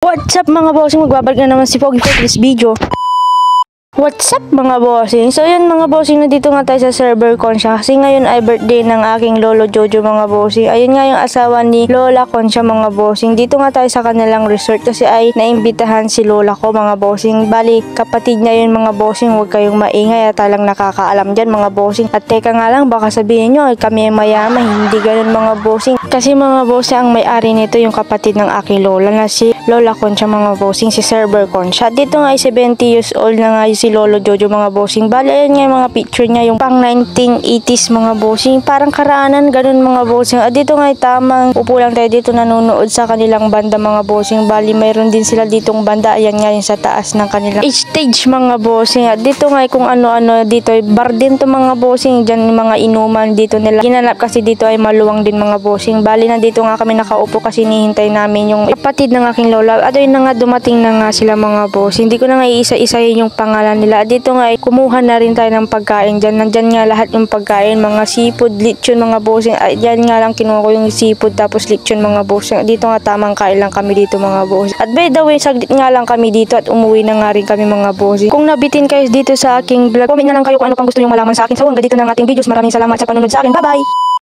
What's up mga bossing? Magbabalik na naman si Pogi for this video. What's up mga bossing? So yun mga bossing, na dito nga tayo sa server Concha kasi ngayon ay birthday ng aking lolo Jojo mga bossing. Ayun nga yung asawa ni Lola Concha mga bossing. Dito nga tayo sa kanilang resort kasi ay naimbitahan si Lola ko mga bossing. Bali kapatid niya yun mga bossing, huwag kayong maingay at talang nakakaalam dyan mga bossing. At teka nga lang, baka sabihin nyo ay kami ay mayaman. Hindi ganun mga bossing. Kasi mga bossing, ang may-ari nito yung kapatid ng aking lola na si Lola Concha mga bossing, si server Concha. Dito nga ay 70 years old na nga si Lolo Jojo mga bossing. Bali ayan nga yung mga picture niya, yung pang 1980s mga bossing, parang karaanan ganun mga bossing. At dito nga ay tamang upo lang tayo dito nanonood sa kanilang banda mga bossing. Bali mayroon din sila ditong banda, ayan nga yung sa taas ng kanilang stage mga bossing. At dito nga ay kung ano-ano dito ay bar din to mga bossing, dyan yung mga inuman dito nila ginanap kasi dito ay maluwang din mga bossing. Bali nandito nga kami nakaupo kasi nihintay namin yung kapatid ng aking lola. At ayun na nga, dumating na nga sila mga bossing. Hindi ko na nga iisa-isahin yung pangalan nila. Dito nga ay kumuha na rin tayo ng pagkain dyan. Nandyan nga lahat yung pagkain, mga seafood, lechon mga bossing. Ay, dyan nga lang kinuha ko yung seafood tapos lechon mga bossing. Dito nga tamang kain lang kami dito mga bossing. At by the way, saglit nga lang kami dito at umuwi na nga rin kami mga bossing. Kung nabitin kayo dito sa aking vlog, comment na lang kayo kung ano pang gusto nyo malaman sa akin. So hanggang dito na ang ating videos. Maraming salamat sa panonood sa akin. Bye bye!